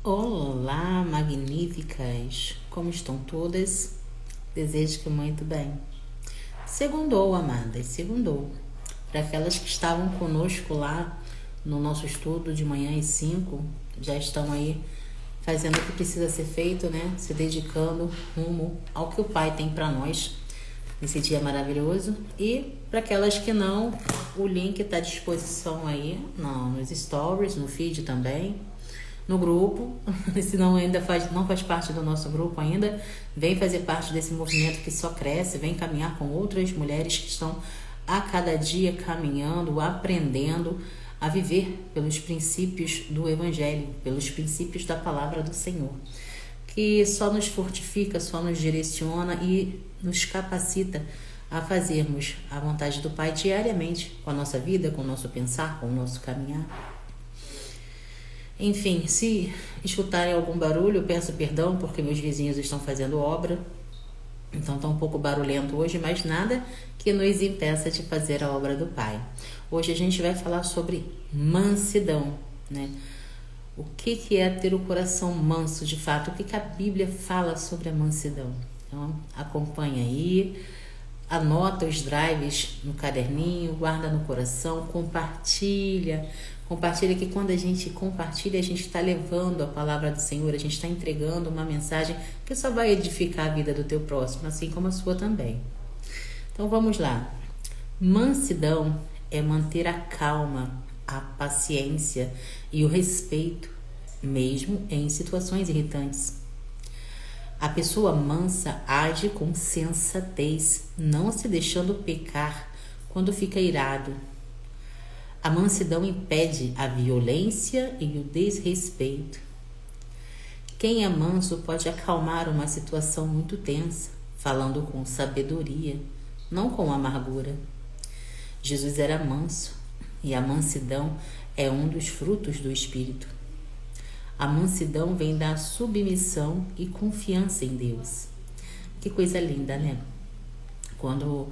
Olá, magníficas! Como estão todas? Desejo que muito bem. Segundou, amadas, segundou. Para aquelas que estavam conosco lá no nosso estudo de manhã às 5, já estão aí fazendo o que precisa ser feito, né? Se dedicando rumo ao que o Pai tem para nós nesse dia maravilhoso. E para aquelas que não, o link está à disposição aí nos stories, no feed também, no grupo. Se não não faz parte do nosso grupo ainda, vem fazer parte desse movimento que só cresce, vem caminhar com outras mulheres que estão a cada dia caminhando, aprendendo a viver pelos princípios do Evangelho, pelos princípios da palavra do Senhor, que só nos fortifica, só nos direciona e nos capacita a fazermos a vontade do Pai diariamente, com a nossa vida, com o nosso pensar, com o nosso caminhar. Enfim, se escutarem algum barulho, eu peço perdão porque meus vizinhos estão fazendo obra, então está um pouco barulhento hoje, mas nada que nos impeça de fazer a obra do Pai. Hoje a gente vai falar sobre mansidão, né? O que é ter o coração manso de fato? O que a Bíblia fala sobre a mansidão? Então, acompanha aí, anota os drives no caderninho, guarda no coração, compartilha. Compartilha, que quando a gente compartilha, a gente está levando a palavra do Senhor, a gente está entregando uma mensagem que só vai edificar a vida do teu próximo, assim como a sua também. Então vamos lá. Mansidão é manter a calma, a paciência e o respeito, mesmo em situações irritantes. A pessoa mansa age com sensatez, não se deixando pecar quando fica irado. A mansidão impede a violência e o desrespeito. Quem é manso pode acalmar uma situação muito tensa, falando com sabedoria, não com amargura. Jesus era manso, e a mansidão é um dos frutos do Espírito. A mansidão vem da submissão e confiança em Deus. Que coisa linda, né? Quando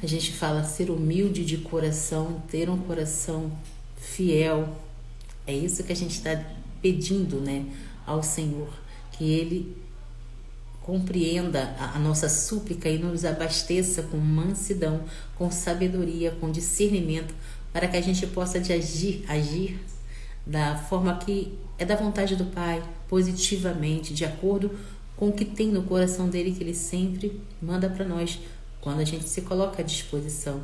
a gente fala ser humilde de coração, ter um coração fiel, é isso que a gente está pedindo, né, ao Senhor, que Ele compreenda a nossa súplica e nos abasteça com mansidão, com sabedoria, com discernimento, para que a gente possa agir da forma que é da vontade do Pai, positivamente, de acordo com o que tem no coração dele, que Ele sempre manda para nós, quando a gente se coloca à disposição.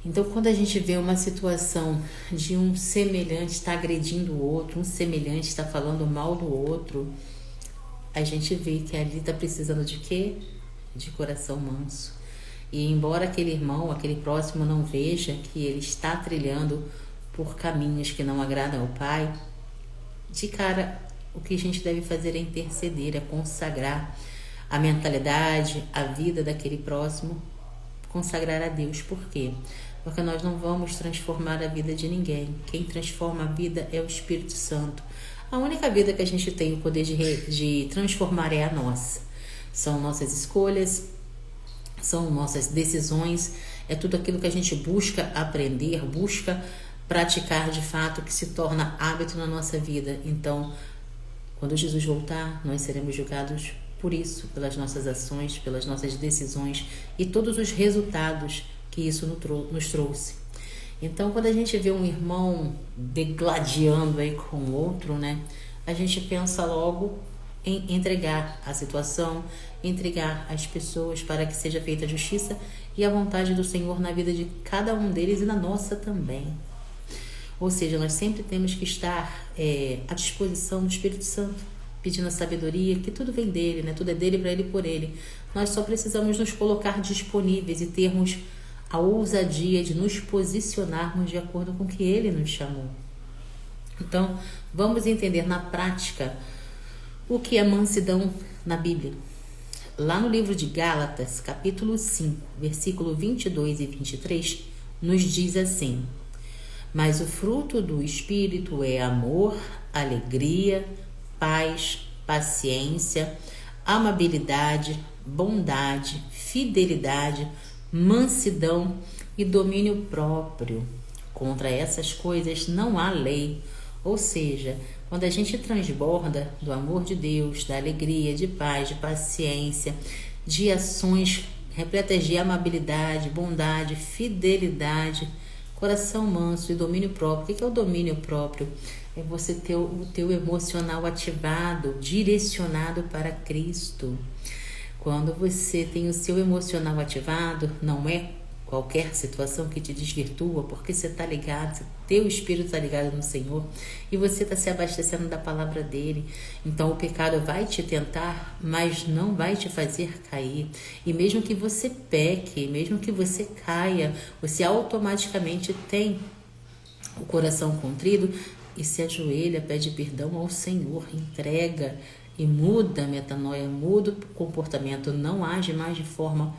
Então, quando a gente vê uma situação de um semelhante estar agredindo o outro, um semelhante está falando mal do outro, a gente vê que ali está precisando de quê? De coração manso. E embora aquele irmão, aquele próximo não veja que ele está trilhando por caminhos que não agradam ao Pai, de cara, o que a gente deve fazer é interceder, é consagrar a mentalidade, a vida daquele próximo, consagrar a Deus. Por quê? Porque nós não vamos transformar a vida de ninguém. Quem transforma a vida é o Espírito Santo. A única vida que a gente tem o poder de transformar é a nossa. São nossas escolhas, são nossas decisões, é tudo aquilo que a gente busca aprender, busca praticar de fato, que se torna hábito na nossa vida. Então, quando Jesus voltar, nós seremos julgados por isso, pelas nossas ações, pelas nossas decisões e todos os resultados que isso nos trouxe. Então, quando a gente vê um irmão degladiando aí com o outro, né, a gente pensa logo em entregar a situação, entregar as pessoas para que seja feita a justiça e a vontade do Senhor na vida de cada um deles e na nossa também. Ou seja, nós sempre temos que estar à disposição do Espírito Santo, pedindo a sabedoria, que tudo vem dele, né? Tudo é dele, para ele e por ele. Nós só precisamos nos colocar disponíveis e termos a ousadia de nos posicionarmos de acordo com o que ele nos chamou. Então, vamos entender na prática o que é mansidão na Bíblia. Lá no livro de Gálatas, capítulo 5, versículo 22 e 23, nos diz assim: mas o fruto do Espírito é amor, alegria, paz, paciência, amabilidade, bondade, fidelidade, mansidão e domínio próprio. Contra essas coisas não há lei. Ou seja, quando a gente transborda do amor de Deus, da alegria, de paz, de paciência, de ações repletas de amabilidade, bondade, fidelidade, coração manso e domínio próprio. O que é o domínio próprio? É você ter o teu emocional ativado, direcionado para Cristo. Quando você tem o seu emocional ativado, não é qualquer situação que te desvirtua, porque você está ligado, teu espírito está ligado no Senhor e você está se abastecendo da palavra dele. Então o pecado vai te tentar, mas não vai te fazer cair. E mesmo que você peque, mesmo que você caia, você automaticamente tem o coração contrido e se ajoelha, pede perdão ao Senhor, entrega e muda a metanoia, muda o comportamento, não age mais de forma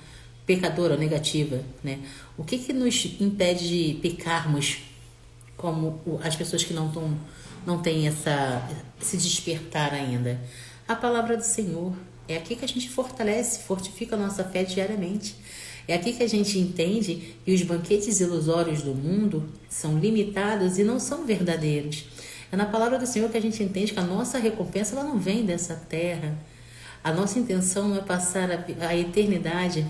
pecadora ou negativa, né? O que nos impede de pecarmos como as pessoas que não têm esse despertar ainda? A palavra do Senhor. É aqui que a gente fortifica a nossa fé diariamente. É aqui que a gente entende que os banquetes ilusórios do mundo são limitados e não são verdadeiros. É na palavra do Senhor que a gente entende que a nossa recompensa ela não vem dessa terra. A nossa intenção não é passar a eternidade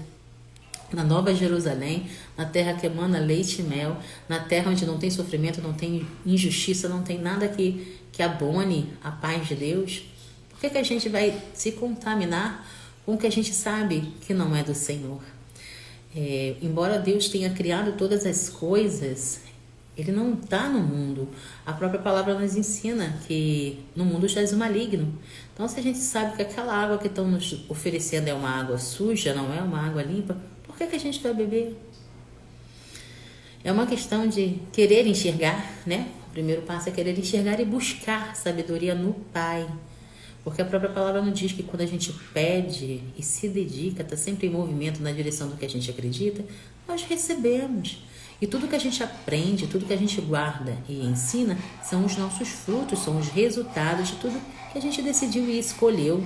na Nova Jerusalém, na terra que emana leite e mel, na terra onde não tem sofrimento, não tem injustiça, não tem nada que abone a paz de Deus. Por que a gente vai se contaminar com o que a gente sabe que não é do Senhor? Embora Deus tenha criado todas as coisas, Ele não está no mundo. A própria palavra nos ensina que no mundo jaz o maligno. Então, se a gente sabe que aquela água que estão nos oferecendo é uma água suja, não é uma água limpa, por que a gente vai beber? É uma questão de querer enxergar, né? O primeiro passo é querer enxergar e buscar sabedoria no Pai. Porque a própria palavra nos diz que quando a gente pede e se dedica, está sempre em movimento na direção do que a gente acredita, nós recebemos. E tudo que a gente aprende, tudo que a gente guarda e ensina, são os nossos frutos, são os resultados de tudo que a gente decidiu e escolheu.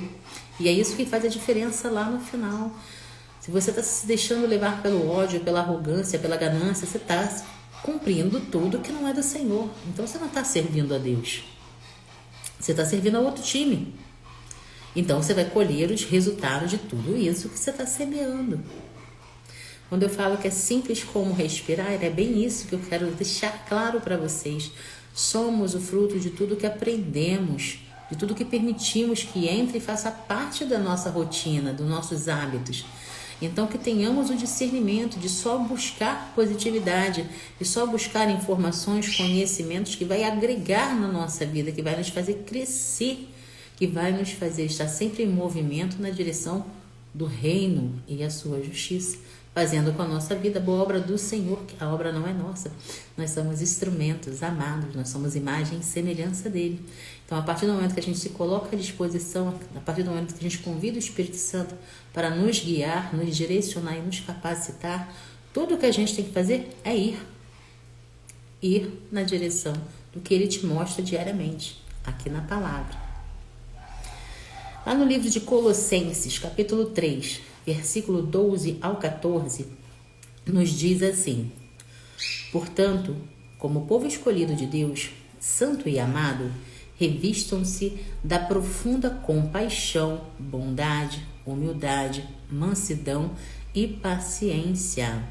E é isso que faz a diferença lá no final. Se você está se deixando levar pelo ódio, pela arrogância, pela ganância, você está cumprindo tudo que não é do Senhor. Então você não está servindo a Deus. Você está servindo a outro time. Então você vai colher os resultados de tudo isso que você está semeando. Quando eu falo que é simples como respirar, é bem isso que eu quero deixar claro para vocês. Somos o fruto de tudo que aprendemos, de tudo que permitimos que entre e faça parte da nossa rotina, dos nossos hábitos. Então que tenhamos o discernimento de só buscar positividade, de só buscar informações, conhecimentos que vai agregar na nossa vida, que vai nos fazer crescer, que vai nos fazer estar sempre em movimento na direção do reino e a sua justiça, fazendo com a nossa vida a boa obra do Senhor, que a obra não é nossa, nós somos instrumentos amados, nós somos imagem e semelhança dele. Então, a partir do momento que a gente se coloca à disposição, a partir do momento que a gente convida o Espírito Santo para nos guiar, nos direcionar e nos capacitar, tudo o que a gente tem que fazer é ir na direção do que ele te mostra diariamente, aqui na palavra. Lá no livro de Colossenses, capítulo 3, versículo 12 ao 14, nos diz assim: portanto, como povo escolhido de Deus, santo e amado, revistam-se da profunda compaixão, bondade, humildade, mansidão e paciência.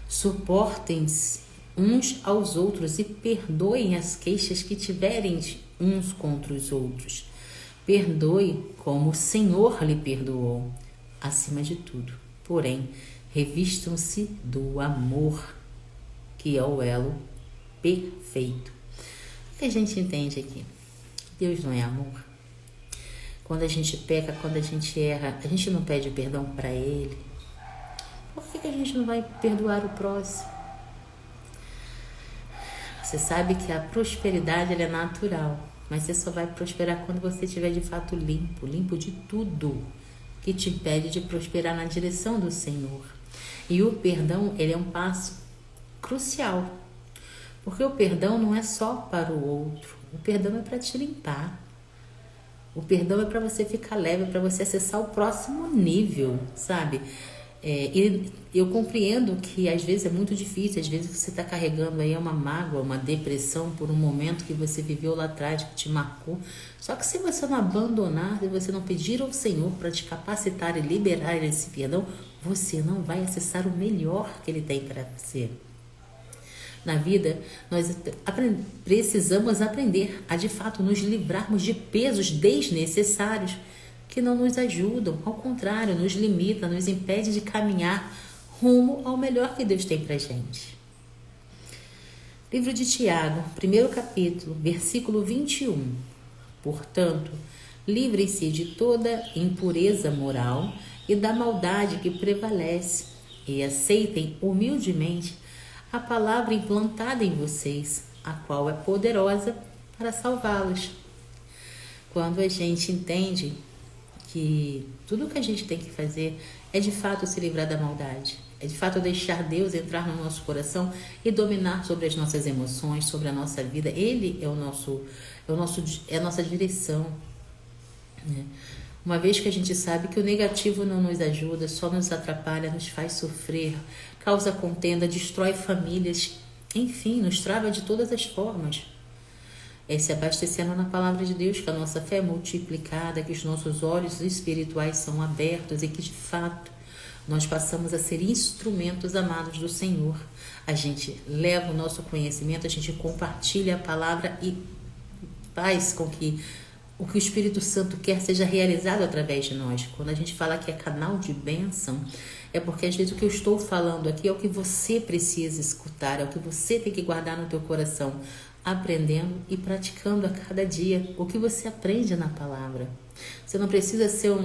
Suportem-se uns aos outros e perdoem as queixas que tiverem uns contra os outros. Perdoe como o Senhor lhe perdoou. Acima de tudo, porém, revistam-se do amor, que é o elo perfeito. O que a gente entende aqui? Deus não é amor. Quando a gente peca, quando a gente erra, a gente não pede perdão para Ele. Por que a gente não vai perdoar o próximo? Você sabe que a prosperidade ela é natural, mas você só vai prosperar quando você estiver de fato limpo de tudo que te impede de prosperar na direção do Senhor. E o perdão, ele é um passo crucial, porque o perdão não é só para o outro, o perdão é para te limpar. O perdão é para você ficar leve, para você acessar o próximo nível, sabe? E eu compreendo que às vezes é muito difícil, às vezes você está carregando aí uma mágoa, uma depressão por um momento que você viveu lá atrás, que te marcou. Só que se você não abandonar, se você não pedir ao Senhor para te capacitar e liberar esse perdão, você não vai acessar o melhor que Ele tem para você. Na vida, nós precisamos aprender a de fato nos livrarmos de pesos desnecessários que não nos ajudam, ao contrário, nos limita, nos impede de caminhar rumo ao melhor que Deus tem pra gente. Livro de Tiago, 1º capítulo, versículo 21. Portanto, livrem-se de toda impureza moral e da maldade que prevalece e aceitem humildemente a palavra implantada em vocês, a qual é poderosa para salvá-los. Quando a gente entende que tudo que a gente tem que fazer é de fato se livrar da maldade, é de fato deixar Deus entrar no nosso coração e dominar sobre as nossas emoções, sobre a nossa vida. Ele é a nossa direção, né? Uma vez que a gente sabe que o negativo não nos ajuda, só nos atrapalha, nos faz sofrer, causa contenda, destrói famílias, enfim, nos trava de todas as formas. É se abastecendo na palavra de Deus, que a nossa fé é multiplicada, que os nossos olhos espirituais são abertos e que, de fato, nós passamos a ser instrumentos amados do Senhor. A gente leva o nosso conhecimento, a gente compartilha a palavra e faz com que o que o Espírito Santo quer seja realizado através de nós. Quando a gente fala que é canal de bênção, é porque às vezes o que eu estou falando aqui é o que você precisa escutar, é o que você tem que guardar no teu coração, aprendendo e praticando a cada dia o que você aprende na palavra. Você não precisa ser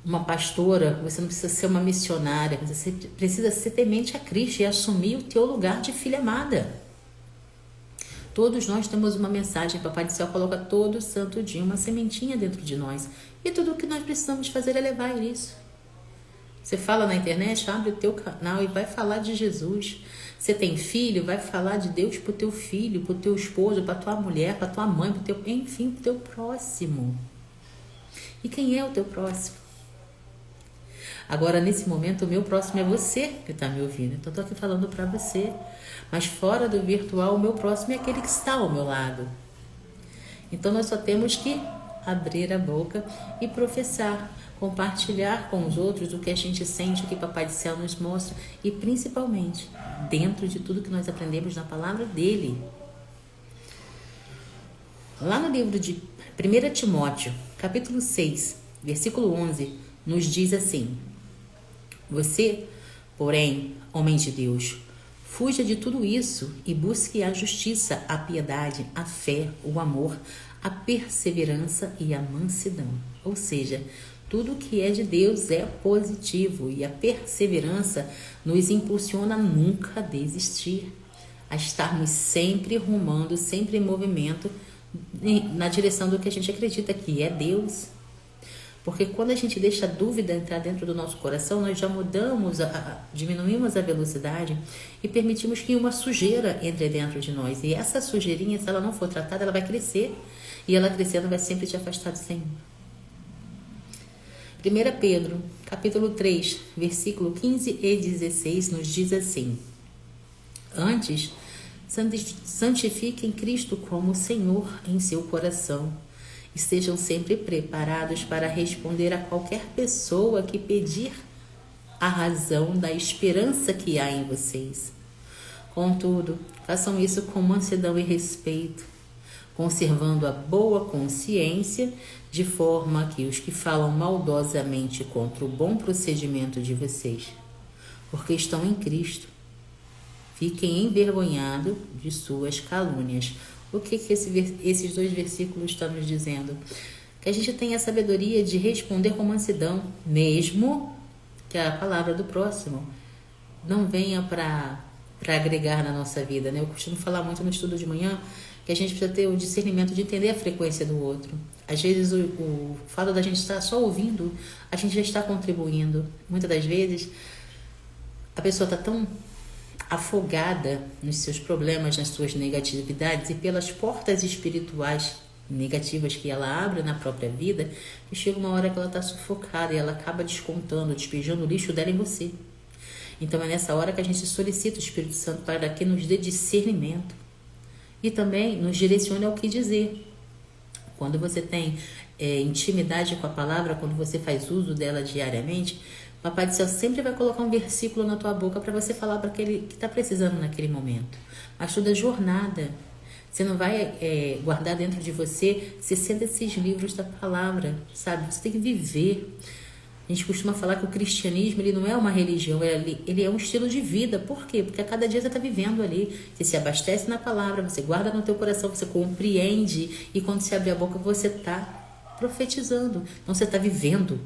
uma pastora, você não precisa ser uma missionária, você precisa ser temente a Cristo e assumir o teu lugar de filha amada. Todos nós temos uma mensagem, Papai do Céu coloca todo santo dia uma sementinha dentro de nós. E tudo o que nós precisamos fazer é levar isso. Você fala na internet, abre o teu canal e vai falar de Jesus. Você tem filho, vai falar de Deus pro teu filho, pro teu esposo, pra tua mulher, pra tua mãe, enfim, pro teu próximo. E quem é o teu próximo? Agora, nesse momento, o meu próximo é você que está me ouvindo. Então, estou aqui falando para você. Mas fora do virtual, o meu próximo é aquele que está ao meu lado. Então, nós só temos que abrir a boca e professar, compartilhar com os outros o que a gente sente, o que Papai do Céu nos mostra. E, principalmente, dentro de tudo que nós aprendemos na palavra dele. Lá no livro de 1 Timóteo, capítulo 6, versículo 11, nos diz assim: você, porém, homem de Deus, fuja de tudo isso e busque a justiça, a piedade, a fé, o amor, a perseverança e a mansidão. Ou seja, tudo que é de Deus é positivo e a perseverança nos impulsiona a nunca desistir, a estarmos sempre rumando, sempre em movimento na direção do que a gente acredita que é Deus. Porque quando a gente deixa a dúvida entrar dentro do nosso coração, nós já diminuímos a velocidade e permitimos que uma sujeira entre dentro de nós. E essa sujeirinha, se ela não for tratada, ela vai crescer. E ela crescendo vai sempre te afastar do Senhor. 1 Pedro, capítulo 3, versículo 15 e 16, nos diz assim: antes, santifiquem Cristo como Senhor em seu coração. Estejam sempre preparados para responder a qualquer pessoa que pedir a razão da esperança que há em vocês. Contudo, façam isso com mansidão e respeito, conservando a boa consciência, de forma que os que falam maldosamente contra o bom procedimento de vocês, porque estão em Cristo, fiquem envergonhados de suas calúnias. O que esses dois versículos estão nos dizendo? Que a gente tenha a sabedoria de responder com mansidão, mesmo que a palavra do próximo não venha para agregar na nossa vida, né? Eu costumo falar muito no estudo de manhã que a gente precisa ter o discernimento de entender a frequência do outro. Às vezes o fato da gente estar só ouvindo, a gente já está contribuindo. Muitas das vezes a pessoa está tão afogada nos seus problemas, nas suas negatividades, e pelas portas espirituais negativas que ela abre na própria vida, e chega uma hora que ela está sufocada e ela acaba descontando, despejando o lixo dela em você. Então é nessa hora que a gente solicita o Espírito Santo para que nos dê discernimento e também nos direcione ao que dizer. Quando você tem intimidade com a palavra, quando você faz uso dela diariamente, o Papai do Céu sempre vai colocar um versículo na tua boca para você falar para aquele que está precisando naquele momento. Mas toda jornada, você não vai guardar dentro de você 66 livros da palavra, sabe? Você tem que viver. A gente costuma falar que o cristianismo ele não é uma religião, ele é um estilo de vida. Por quê? Porque a cada dia você está vivendo ali. Você se abastece na palavra, você guarda no teu coração, você compreende. E quando você abre a boca, você está profetizando. Então você está vivendo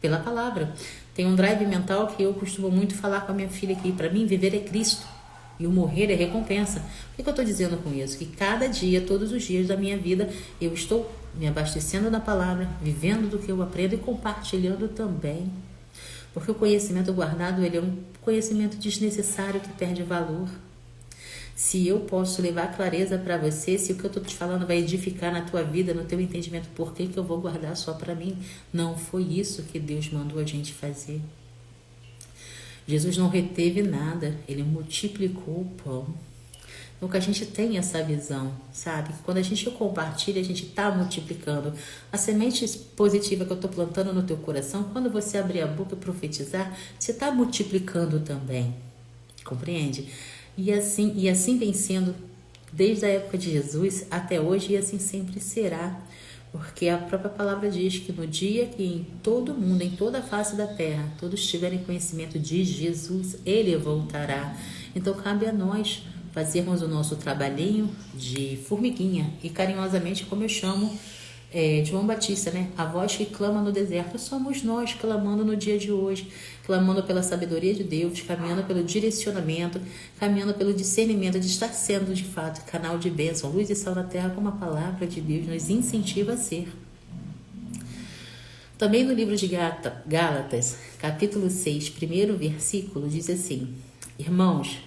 pela palavra. Tem um drive mental que eu costumo muito falar com a minha filha aqui. Para mim, viver é Cristo e o morrer é recompensa. O que eu estou dizendo com isso? Que cada dia, todos os dias da minha vida, eu estou me abastecendo da palavra, vivendo do que eu aprendo e compartilhando também. Porque o conhecimento guardado, ele é um conhecimento desnecessário que perde valor. Se eu posso levar clareza para você, se o que eu estou te falando vai edificar na tua vida, no teu entendimento, por que eu vou guardar só para mim? Não foi isso que Deus mandou a gente fazer. Jesus não reteve nada, ele multiplicou o pão. Então que a gente tem essa visão, sabe? Que quando a gente compartilha, a gente está multiplicando. A semente positiva que eu estou plantando no teu coração, quando você abrir a boca e profetizar, você está multiplicando também. Compreende? E assim vem sendo desde a época de Jesus até hoje, e assim sempre será. Porque a própria palavra diz que no dia que em todo mundo, em toda a face da terra, todos tiverem conhecimento de Jesus, ele voltará. Então cabe a nós fazermos o nosso trabalhinho de formiguinha. E carinhosamente, como eu chamo João Batista, né? A voz que clama no deserto somos nós, clamando no dia de hoje, clamando pela sabedoria de Deus, caminhando pelo direcionamento, caminhando pelo discernimento de estar sendo de fato canal de bênção, luz e sal na terra, como a palavra de Deus nos incentiva a ser. Também no livro de Gálatas, capítulo 6, primeiro versículo, diz assim: Irmãos,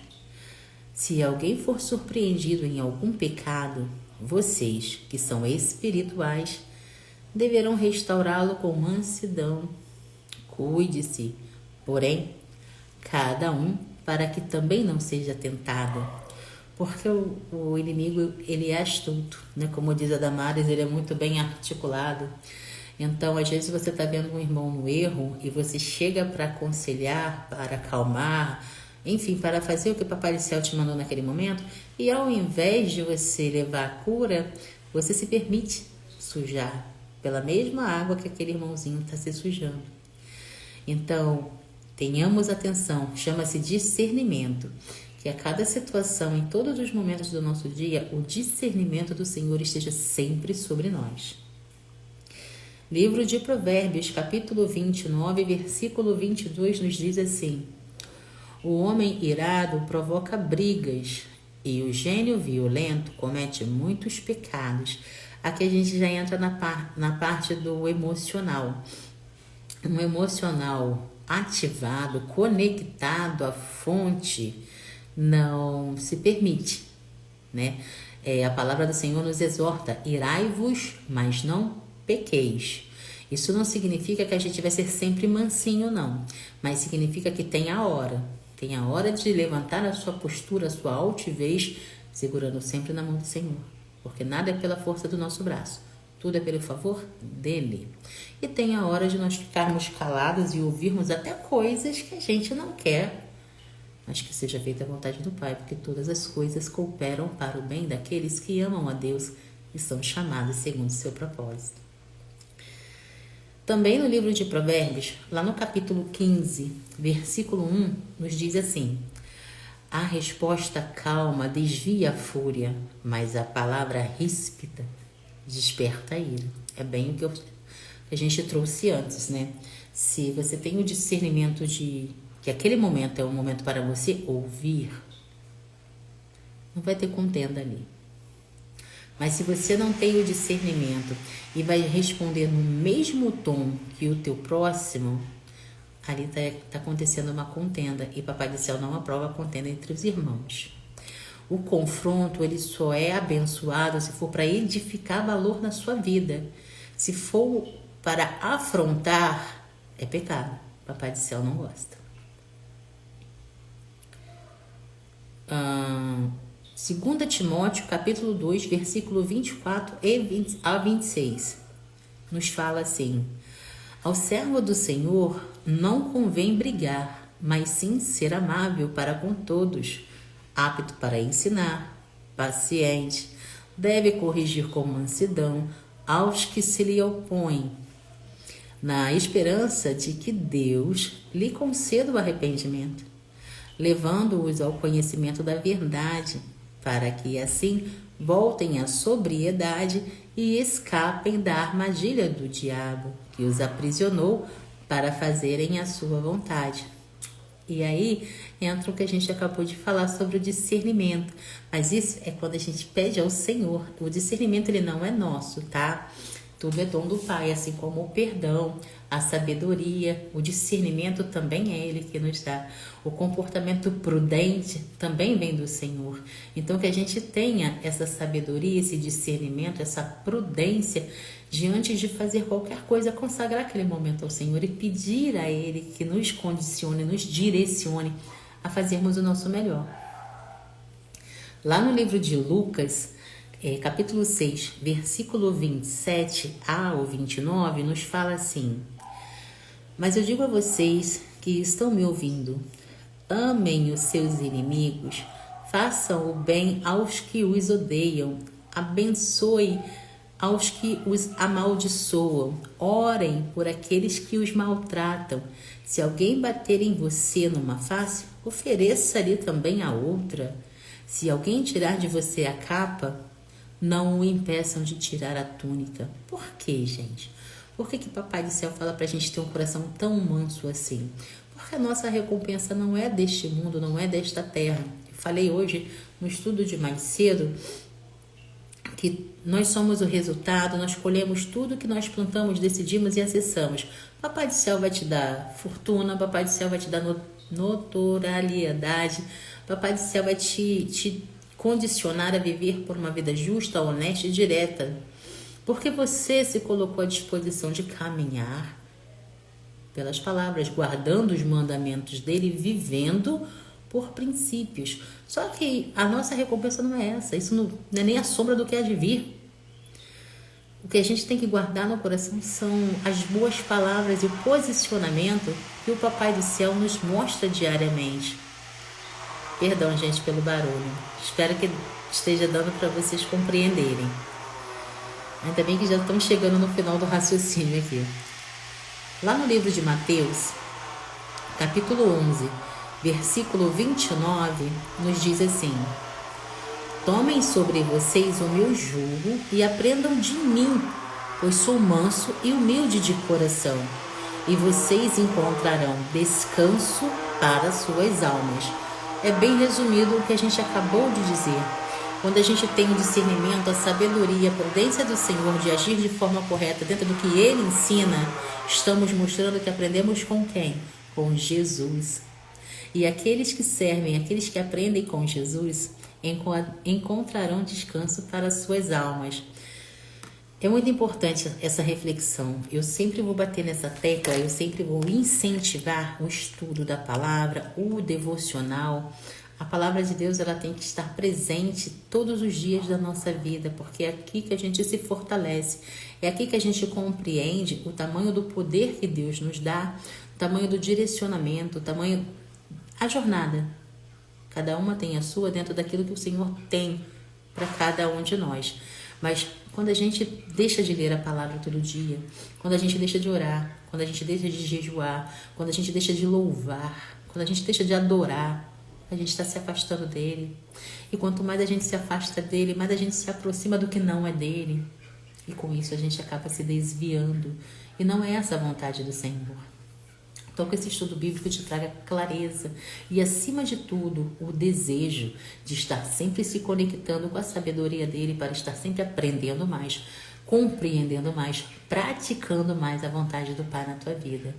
se alguém for surpreendido em algum pecado, vocês, que são espirituais, deverão restaurá-lo com mansidão. Cuide-se, porém, cada um, para que também não seja tentado. Porque o inimigo, ele é astuto, né? Como diz a Damares, ele é muito bem articulado. Então, às vezes você está vendo um irmão no erro e você chega para aconselhar, para acalmar, enfim, para fazer o que o Papai do Céu te mandou naquele momento, e ao invés de você levar a cura, você se permite sujar pela mesma água que aquele irmãozinho está se sujando. Então, tenhamos atenção, chama-se discernimento, que a cada situação, em todos os momentos do nosso dia, o discernimento do Senhor esteja sempre sobre nós. Livro de Provérbios, capítulo 29, versículo 22, nos diz assim: O homem irado provoca brigas e o gênio violento comete muitos pecados. Aqui a gente já entra na parte do emocional. Um emocional ativado, conectado à fonte, não se permite, né? A palavra do Senhor nos exorta: irai-vos, mas não pequeis. Isso não significa que a gente vai ser sempre mansinho, não. Mas significa que tem a hora. Tem a hora de levantar a sua postura, a sua altivez, segurando sempre na mão do Senhor. Porque nada é pela força do nosso braço. Tudo é pelo favor dele. E tem a hora de nós ficarmos calados e ouvirmos até coisas que a gente não quer, mas que seja feita a vontade do Pai, porque todas as coisas cooperam para o bem daqueles que amam a Deus e são chamados segundo o seu propósito. Também no livro de Provérbios, lá no capítulo 15, versículo 1, nos diz assim: A resposta calma desvia a fúria, mas a palavra ríspida desperta a ira. É bem o que a gente trouxe antes, né? Se você tem o discernimento de que aquele momento é um momento para você ouvir, não vai ter contenda ali. Mas se você não tem o discernimento e vai responder no mesmo tom que o teu próximo, ali está acontecendo uma contenda, e Papai do Céu não aprova a contenda entre os irmãos. O confronto, ele só é abençoado se for para edificar valor na sua vida. Se for para afrontar, é pecado. Papai do céu não gosta. 2 Timóteo, capítulo 2, versículo 24 a 26. Nos fala assim: ao servo do Senhor não convém brigar, mas sim ser amável para com todos, apto para ensinar, paciente, deve corrigir com mansidão aos que se lhe opõem, na esperança de que Deus lhe conceda o arrependimento, levando-os ao conhecimento da verdade, para que assim voltem à sobriedade e escapem da armadilha do diabo, que os aprisionou para fazerem a sua vontade. E aí entra o que a gente acabou de falar sobre o discernimento. Mas isso é quando a gente pede ao Senhor. O discernimento, ele não é nosso, tá? Tudo é dom do Pai, assim como o perdão, a sabedoria, o discernimento também é Ele que nos dá. O comportamento prudente também vem do Senhor. Então que a gente tenha essa sabedoria, esse discernimento, essa prudência diante de fazer qualquer coisa, consagrar aquele momento ao Senhor e pedir a Ele que nos condicione, nos direcione a fazermos o nosso melhor. Lá no livro de Lucas, capítulo 6, versículo 27 ao 29, nos fala assim: mas eu digo a vocês que estão me ouvindo, amem os seus inimigos, façam o bem aos que os odeiam, abençoe aos que os amaldiçoam, orem por aqueles que os maltratam. Se alguém bater em você numa face, ofereça-lhe também a outra. Se alguém tirar de você a capa, não o impeçam de tirar a túnica. Por quê, gente? Por que Papai do Céu fala pra gente ter um coração tão manso assim? Porque a nossa recompensa não é deste mundo, não é desta terra. Eu falei hoje no estudo de mais cedo que nós somos o resultado, nós colhemos tudo que nós plantamos, decidimos e acessamos. Papai do Céu vai te dar fortuna, Papai do Céu vai te dar notoriedade, Papai do Céu vai te condicionar a viver por uma vida justa, honesta e direta. Porque você se colocou à disposição de caminhar pelas palavras, guardando os mandamentos dele, vivendo por princípios. Só que a nossa recompensa não é essa. Isso não é nem a sombra do que há de vir. O que a gente tem que guardar no coração são as boas palavras e o posicionamento que o Papai do Céu nos mostra diariamente. Perdão, gente, pelo barulho. Espero que esteja dando para vocês compreenderem. Ainda bem que já estamos chegando no final do raciocínio aqui. Lá no livro de Mateus, capítulo 11, versículo 29, nos diz assim: tomem sobre vocês o meu jugo e aprendam de mim, pois sou manso e humilde de coração, e vocês encontrarão descanso para suas almas. É bem resumido o que a gente acabou de dizer. Quando a gente tem o discernimento, a sabedoria, a prudência do Senhor de agir de forma correta dentro do que Ele ensina, estamos mostrando que aprendemos com quem? Com Jesus. E aqueles que servem, aqueles que aprendem com Jesus, encontrarão descanso para suas almas. É muito importante essa reflexão. Eu sempre vou bater nessa tecla, eu sempre vou incentivar o estudo da palavra, o devocional. A palavra de Deus, ela tem que estar presente todos os dias da nossa vida, porque é aqui que a gente se fortalece, é aqui que a gente compreende o tamanho do poder que Deus nos dá, o tamanho do direcionamento, o tamanho, a jornada. Cada uma tem a sua dentro daquilo que o Senhor tem para cada um de nós. Mas quando a gente deixa de ler a palavra todo dia, quando a gente deixa de orar, quando a gente deixa de jejuar, quando a gente deixa de louvar, quando a gente deixa de adorar, a gente está se afastando dele. E quanto mais a gente se afasta dele, mais a gente se aproxima do que não é dele. E com isso a gente acaba se desviando. E não é essa a vontade do Senhor. Então que esse estudo bíblico te traga clareza e, acima de tudo, o desejo de estar sempre se conectando com a sabedoria dele para estar sempre aprendendo mais, compreendendo mais, praticando mais a vontade do Pai na tua vida.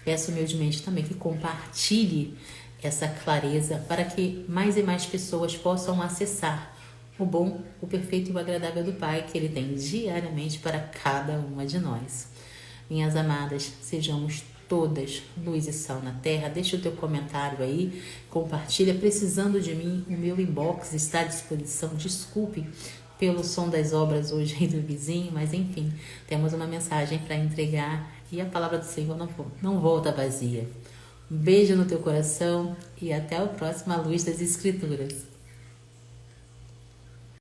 Peço humildemente também que compartilhe essa clareza para que mais e mais pessoas possam acessar o bom, o perfeito e o agradável do Pai que Ele tem diariamente para cada uma de nós. Minhas amadas, sejamos todas luz e sal na terra. Deixa o teu comentário aí, compartilha. Precisando de mim, o meu inbox está à disposição. Desculpe pelo som das obras hoje aí do vizinho, mas enfim, temos uma mensagem para entregar e a palavra do Senhor não volta vazia. Um beijo no teu coração e até a próxima Luz das Escrituras.